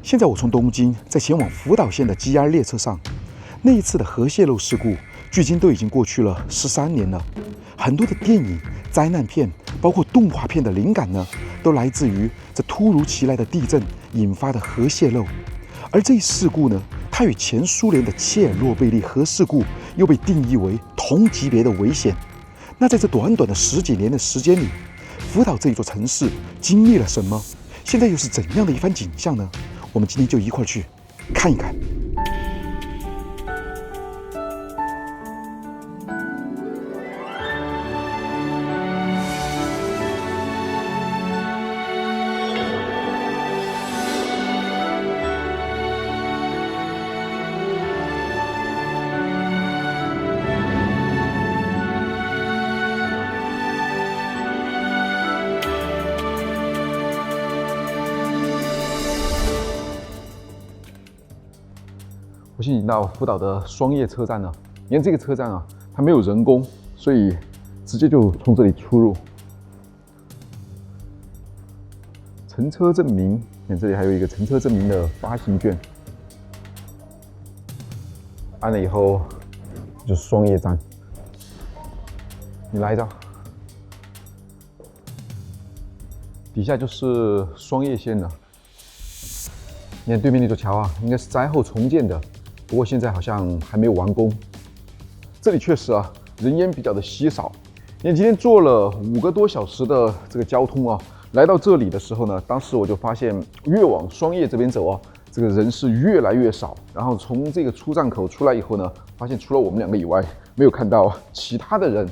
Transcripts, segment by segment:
现在我从东京在前往福岛县的 JR 列车上，那一次的核泄漏事故，距今都已经过去了13年了。很多的电影、灾难片，包括动画片的灵感呢，都来自于这突如其来的地震引发的核泄漏。而这一事故呢，它与前苏联的切尔诺贝利核事故又被定义为同级别的危险。那在这短短的10几年的时间里，福岛这一座城市经历了什么？现在又是怎样的一番景象呢？我们今天就一块去看一看。我现在已经到福岛的双叶车站了。你看这个车站啊，它没有人工，所以直接就从这里出入。乘车证明，你看这里还有一个乘车证明的发行券。按了以后就是双叶站，你来一张。底下就是双叶线了。你看对面那座桥啊，应该是灾后重建的。不过现在好像还没有完工。这里确实啊，人烟比较的稀少。因为今天坐了5个多小时的这个交通啊，来到这里的时候呢，当时我就发现越往双叶这边走啊，这个人是越来越少。然后从这个出站口出来以后呢，发现除了我们2个以外，没有看到其他的人。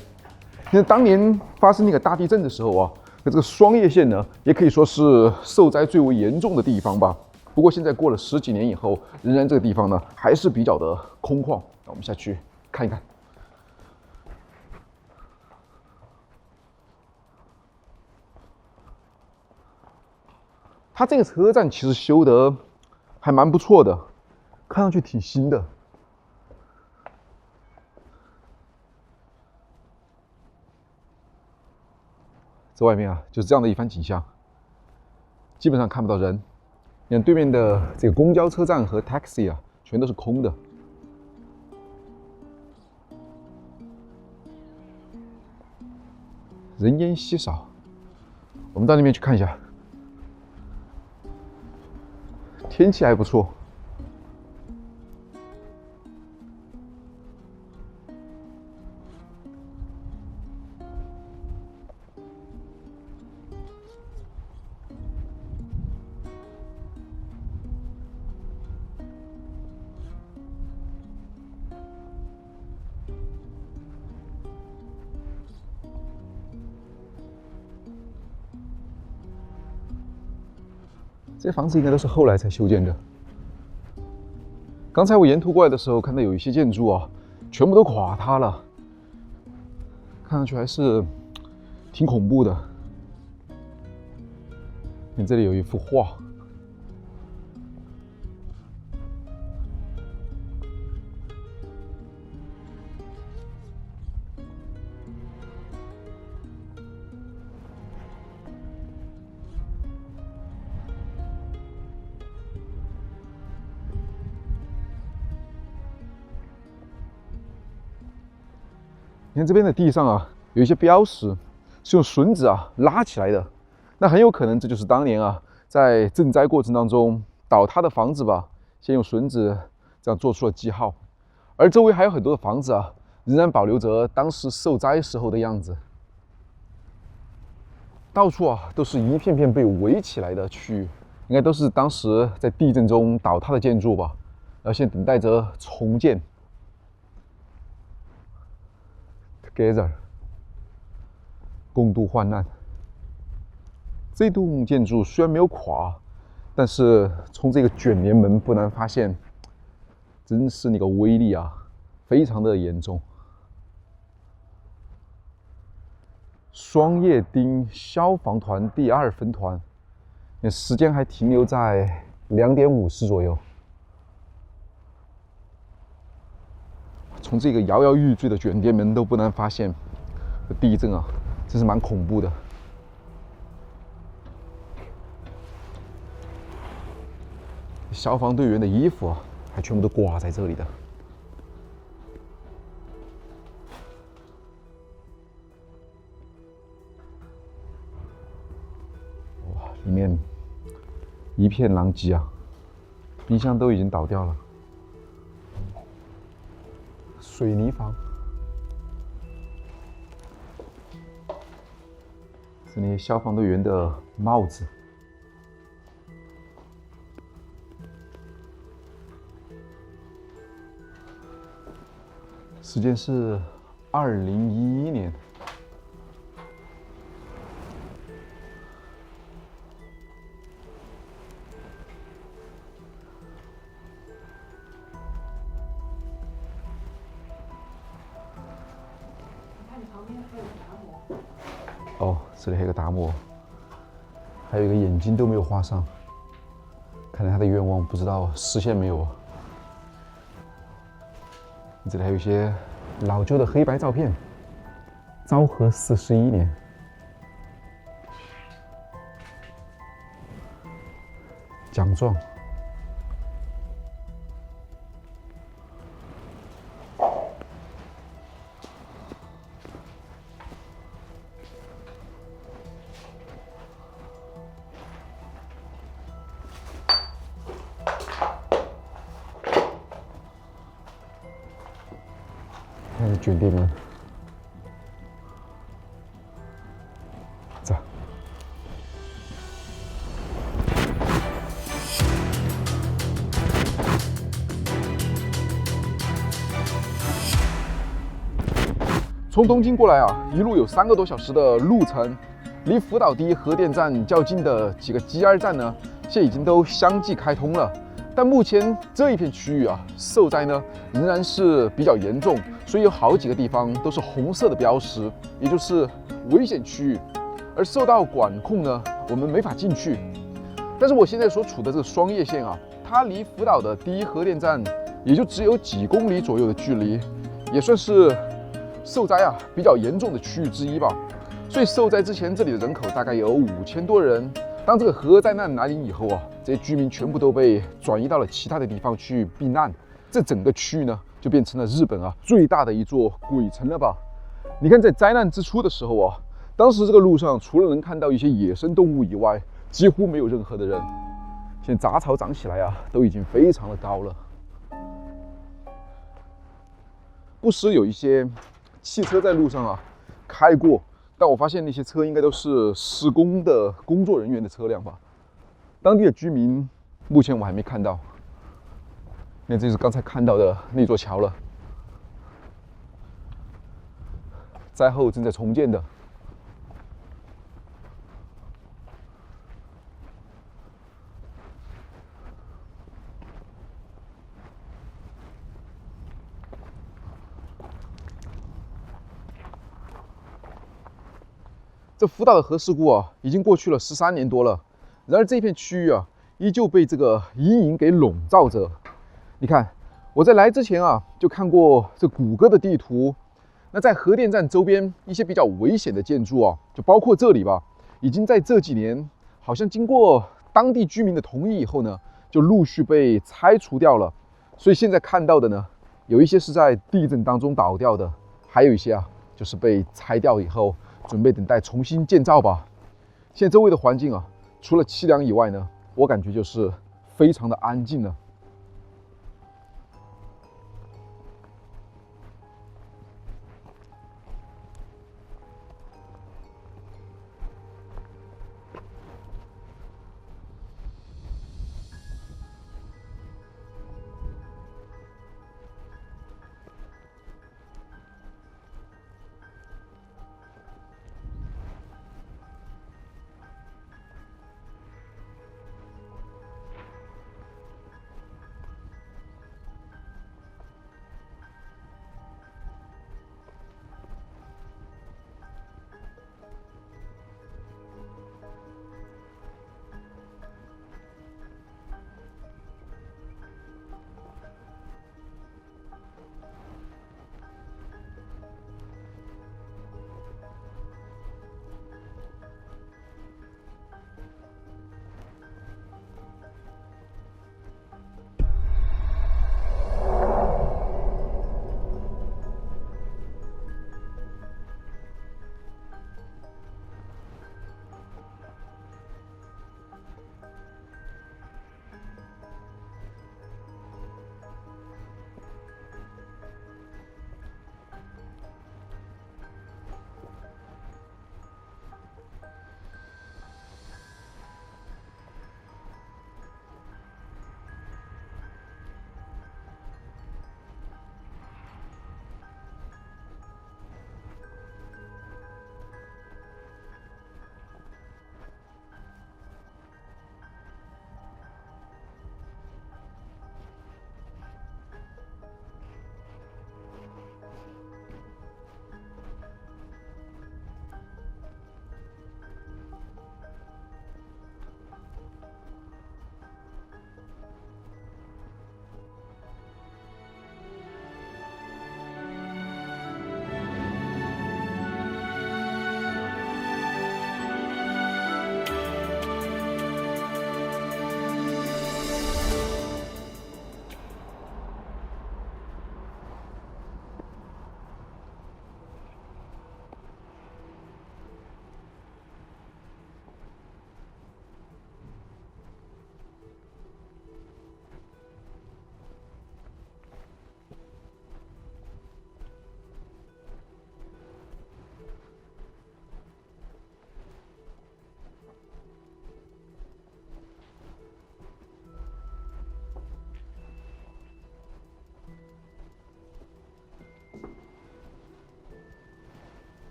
因为当年发生那个大地震的时候啊，那这个双叶线呢，也可以说是受灾最为严重的地方吧。不过现在过了10几年以后，仍然这个地方呢还是比较的空旷。那我们下去看一看。它这个车站其实修得还蛮不错的，看上去挺新的。这外面啊，就是这样的一番景象，基本上看不到人。你看对面的这个公交车站和 taxi 啊，全都是空的。人烟稀少，我们到那边去看一下。天气还不错。这些房子应该都是后来才修建的。刚才我沿途过来的时候，看到有一些建筑啊，全部都垮塌了，看上去还是挺恐怖的。你这里有一幅画，你看这边的地上啊，有一些标识是用绳子啊拉起来的，那很有可能这就是当年啊在赈灾过程当中倒塌的房子吧，先用绳子这样做出了记号。而周围还有很多的房子啊，仍然保留着当时受灾时候的样子。到处啊都是一片片被围起来的区域，应该都是当时在地震中倒塌的建筑吧，然后现在等待着重建。Together， 共度患难。这栋建筑虽然没有垮，但是从这个卷帘门不难发现，真是那个威力啊，非常的严重。双叶町消防团第2分团，时间还停留在2点50左右。从这个摇摇欲坠的卷帘门都不难发现，地震啊，真是蛮恐怖的。消防队员的衣服啊，还全部都挂在这里的。哇，里面一片狼藉啊，冰箱都已经倒掉了。水泥房，是那些消防队员的帽子。时间是2011年。哦，这里还有个达摩，还有一个眼睛都没有画上，看来他的愿望不知道实现没有啊。这里还有一些老旧的黑白照片，昭和41年。奖状。看卷帘门，这。从东京过来啊，一路有3个多小时的路程，离福岛第一核电站较近的几个 JR 站呢，现在已经都相继开通了。但目前这一片区域啊，受灾呢仍然是比较严重，所以有好几个地方都是红色的标识，也就是危险区域。而受到管控呢，我们没法进去。但是我现在所处的这个双叶县啊，它离福岛的第一核电站也就只有几公里左右的距离，也算是受灾啊比较严重的区域之一吧。所以受灾之前，这里的人口大概有5000多人。当这个核灾难来临以后啊，这些居民全部都被转移到了其他的地方去避难，这整个区域呢就变成了日本啊最大的一座鬼城了吧？你看，在灾难之初的时候啊，当时这个路上除了能看到一些野生动物以外，几乎没有任何的人。现在杂草长起来啊，都已经非常的高了。不时有一些汽车在路上啊开过。但我发现那些车应该都是施工的工作人员的车辆吧，当地的居民目前我还没看到。那这是刚才看到的那座桥了，灾后正在重建的。这福岛的核事故啊，已经过去了13年多了。然而这片区域啊，依旧被这个阴影给笼罩着。你看，我在来之前啊，就看过这谷歌的地图。那在核电站周边一些比较危险的建筑啊，就包括这里吧，已经在这几年，好像经过当地居民的同意以后呢，就陆续被拆除掉了。所以现在看到的呢，有一些是在地震当中倒掉的，还有一些啊，就是被拆掉以后，准备等待重新建造吧。现在周围的环境啊，除了凄凉以外呢，我感觉就是非常的安静了。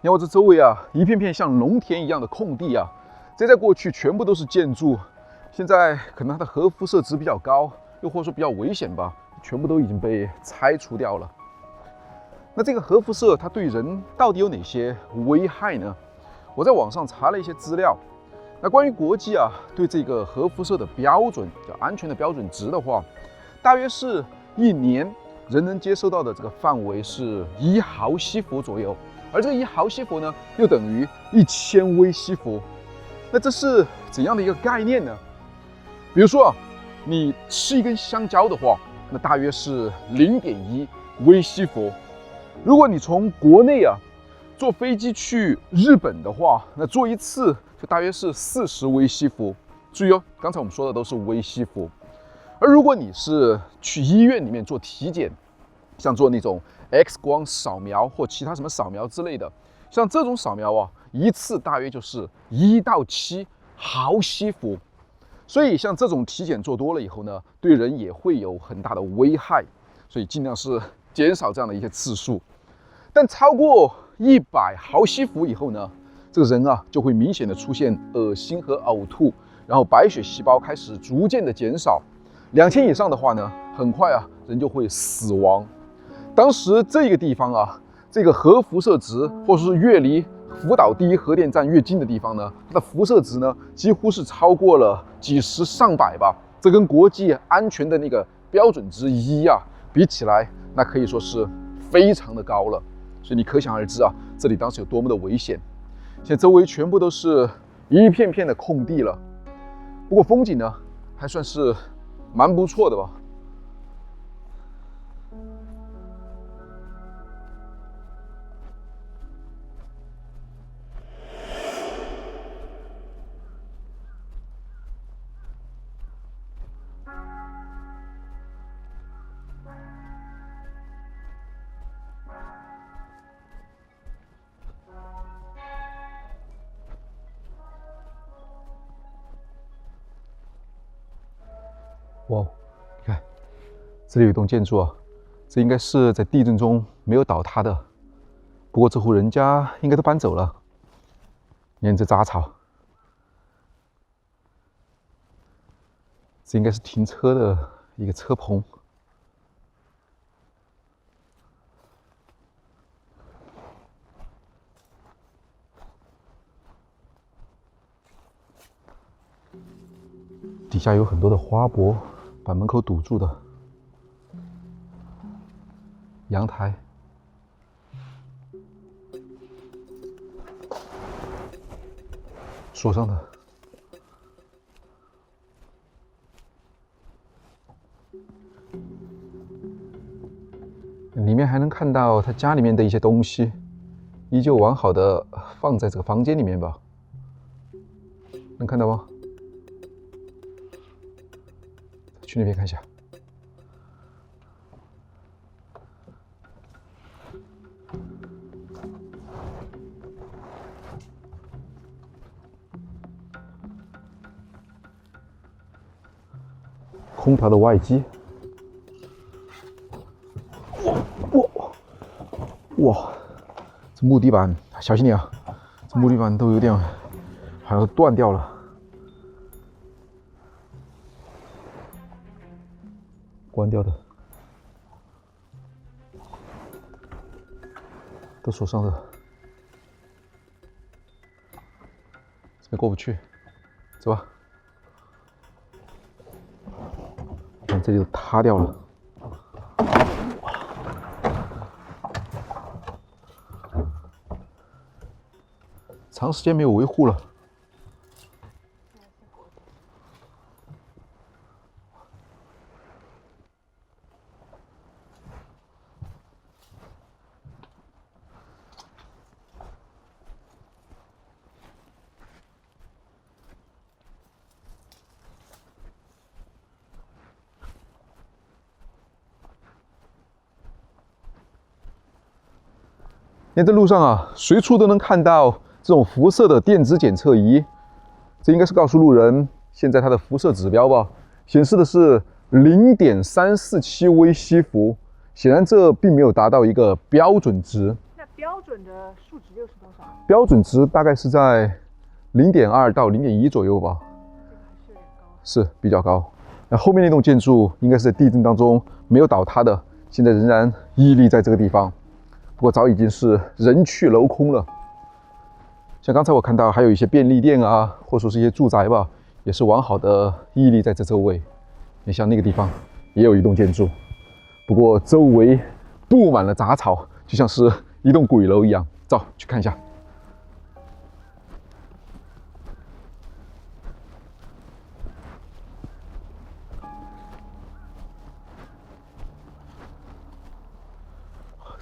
你看我这周围啊，一片片像农田一样的空地啊，这在过去全部都是建筑，现在可能它的核辐射值比较高，又或者说比较危险吧，全部都已经被拆除掉了。那这个核辐射它对人到底有哪些危害呢？我在网上查了一些资料。那关于国际啊对这个核辐射的标准，叫安全的标准值的话，大约是一年人能接受到的这个范围是1毫西弗左右，而这个1毫西弗呢，又等于1000微西弗。那这是怎样的一个概念呢？比如说啊，你吃一根香蕉的话，那大约是0.1微西弗。如果你从国内啊坐飞机去日本的话，那坐一次就大约是40微西弗。注意哦，刚才我们说的都是微西弗。而如果你是去医院里面做体检，像做那种 X 光扫描或其他什么扫描之类的，像这种扫描啊，一次大约就是1到7毫西弗。所以像这种体检做多了以后呢，对人也会有很大的危害，所以尽量是减少这样的一些次数。但超过100毫西弗以后呢，这个人啊就会明显的出现恶心和呕吐，然后白血细胞开始逐渐的减少。2000以上的话呢，很快啊人就会死亡。当时这个地方啊，这个核辐射值或者是越离福岛第一核电站越近的地方呢，它的辐射值呢几乎是超过了几十上百吧。这跟国际安全的那个标准值1啊比起来，那可以说是非常的高了。所以你可想而知啊，这里当时有多么的危险。现在周围全部都是一片片的空地了，不过风景呢还算是蛮不错的吧。哇，你看，这里有一栋建筑啊，这应该是在地震中没有倒塌的。不过这户人家应该都搬走了。你看这杂草，这应该是停车的一个车棚。底下有很多的花圃，把门口堵住的。阳台，锁上的。里面还能看到他家里面的一些东西，依旧完好的放在这个房间里面吧？能看到吗？去那边看一下。空调的外机，哇，这木地板小心点啊！这木地板都有点好像断掉了。关掉的，都锁上的，这边过不去，走吧。看这里都塌掉了，长时间没有维护了。在这路上啊，随处都能看到这种辐射的电子检测仪，这应该是告诉路人现在它的辐射指标吧，显示的是0.347微西弗，显然这并没有达到一个标准值。那标准的数值又是多少？标准值大概是在0.2到0.1左右吧，这个还是有点高。是比较高。那后面那栋建筑应该是在地震当中没有倒塌的，现在仍然屹立在这个地方，不过早已经是人去楼空了。像刚才我看到还有一些便利店啊，或者说是一些住宅吧，也是完好的屹立在这周围。你像那个地方也有一栋建筑，不过周围布满了杂草，就像是一栋鬼楼一样。走，去看一下。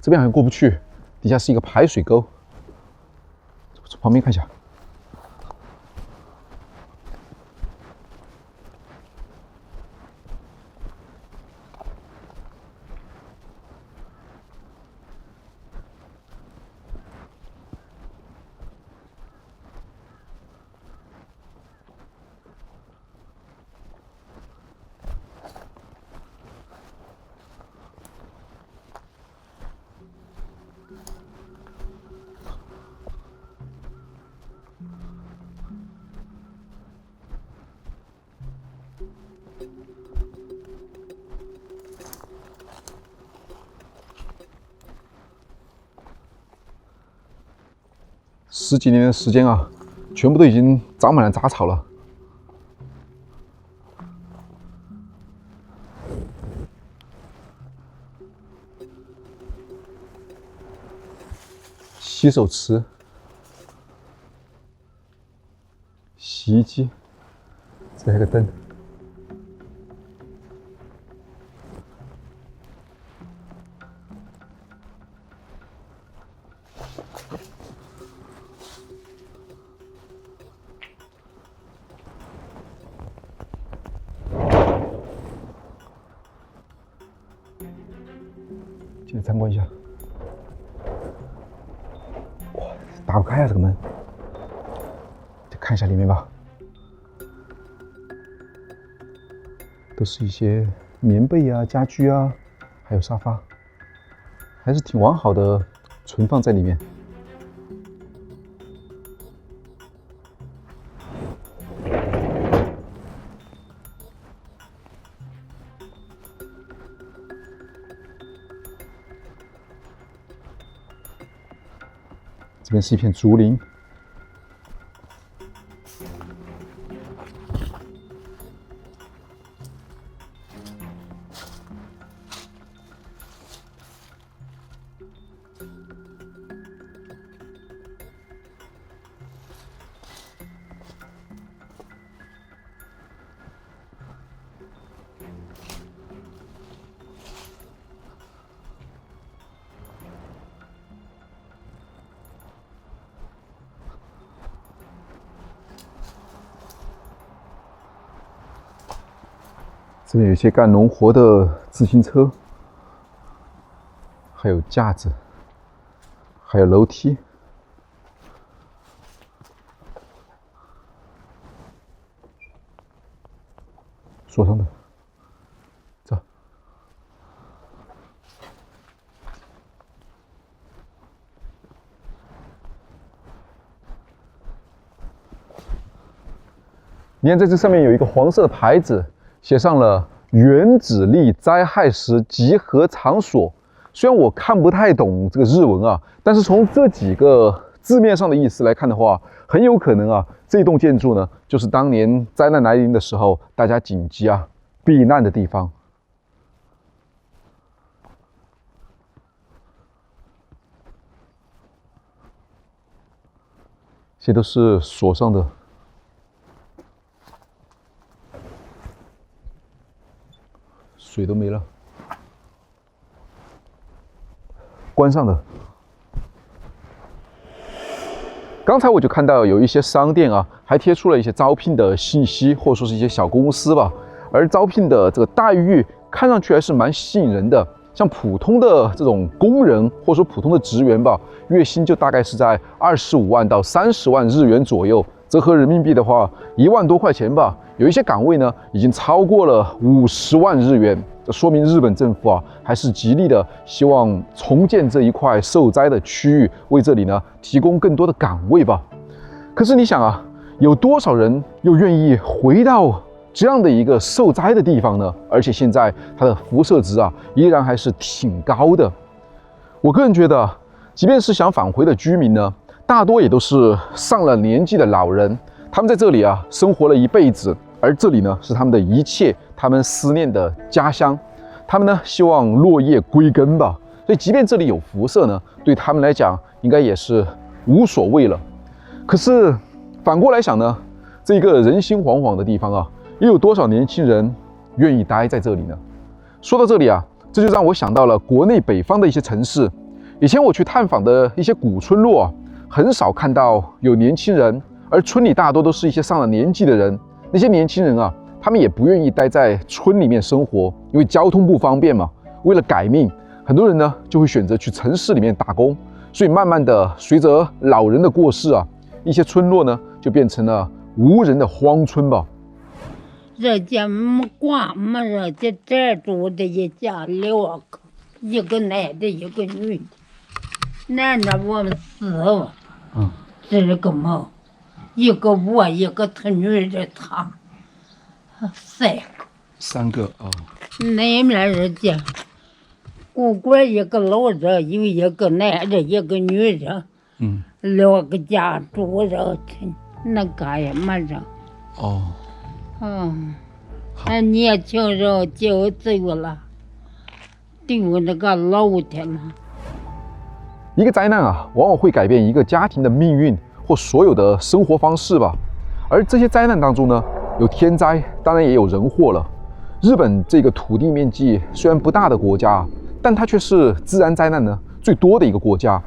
这边好像过不去，底下是一个排水沟。从旁边看一下。10几年的时间啊，全部都已经长满了杂草了。洗手池、洗衣机，这还有个灯。进来参观一下。哇，打不开啊，这个门。再看一下里面吧，都是一些棉被啊、家居啊，还有沙发，还是挺完好的存放在里面。这边是一片竹林，这边有一些干农活的自行车，还有架子，还有楼梯。锁上的，走。你看，在这上面有一个黄色的牌子。写上了原子力灾害时集合场所。虽然我看不太懂这个日文啊，但是从这几个字面上的意思来看的话，很有可能啊，这栋建筑呢，就是当年灾难来临的时候，大家紧急啊避难的地方。这些都是锁上的。水都没了，关上的。刚才我就看到有一些商店啊，还贴出了一些招聘的信息，或者说是一些小公司吧。而招聘的这个待遇看上去还是蛮吸引人的。像普通的这种工人或者说普通的职员吧，月薪就大概是在25万到30万日元左右。折合人民币的话，1万多块钱吧。有一些岗位呢，已经超过了50万日元。这说明日本政府啊，还是极力的希望重建这一块受灾的区域，为这里呢提供更多的岗位吧。可是你想啊，有多少人又愿意回到这样的一个受灾的地方呢？而且现在它的辐射值啊，依然还是挺高的。我个人觉得，即便是想返回的居民呢，大多也都是上了年纪的老人，他们在这里啊生活了一辈子，而这里呢是他们的一切，他们思念的家乡，他们呢希望落叶归根吧。所以，即便这里有辐射呢，对他们来讲应该也是无所谓了。可是反过来想呢，这个人心惶惶的地方啊，又有多少年轻人愿意待在这里呢？说到这里啊，这就让我想到了国内北方的一些城市。以前我去探访的一些古村落啊，很少看到有年轻人，而村里大多都是一些上了年纪的人。那些年轻人啊，他们也不愿意待在村里面生活，因为交通不方便嘛。为了改命，很多人呢就会选择去城市里面打工。所以慢慢的，随着老人的过世啊，一些村落呢就变成了无人的荒村吧。这家没管嘛，这住的一家2个，一个男的，一个女的。男的我们4个，这个嘛，一个我，一个他女的他，3个。3个啊。那面人家，古馆一个老人，有一个男的，一个女的，2个家住着，那干也没人。哦。那年轻人就走了，丢那个楼去了。一个灾难啊，往往会改变一个家庭的命运或所有的生活方式吧。而这些灾难当中呢，有天灾，当然也有人祸了。日本这个土地面积虽然不大的国家，但它却是自然灾难呢最多的一个国家。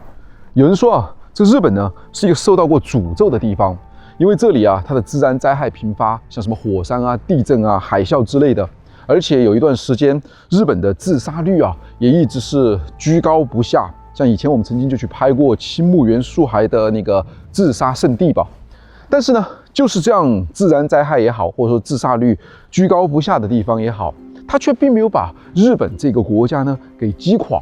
有人说啊，这日本呢是一个受到过诅咒的地方。因为这里啊，它的自然灾害频发，像什么火山啊、地震啊、海啸之类的，而且有一段时间，日本的自杀率啊，也一直是居高不下。像以前我们曾经就去拍过青木原树海的那个自杀圣地吧。但是呢，就是这样自然灾害也好，或者说自杀率居高不下的地方也好，它却并没有把日本这个国家呢给击垮。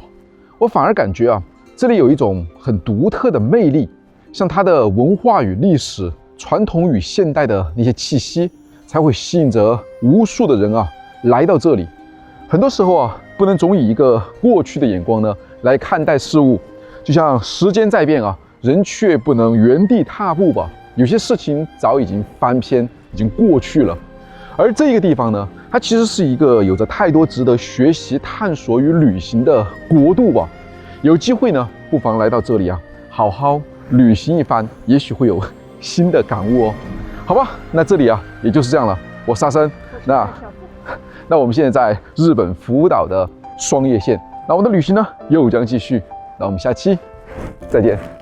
我反而感觉啊，这里有一种很独特的魅力，像它的文化与历史。传统与现代的那些气息，才会吸引着无数的人啊来到这里。很多时候啊，不能总以一个过去的眼光呢来看待事物。就像时间在变啊，人却不能原地踏步吧。有些事情早已经翻篇，已经过去了。而这个地方呢，它其实是一个有着太多值得学习、探索与旅行的国度吧。有机会呢，不妨来到这里啊，好好旅行一番，也许会有新的感悟哦。好吧，那这里啊也就是这样了。我是阿生，那我们现在在日本福岛的双叶县，那我们的旅行呢又将继续。那我们下期再见。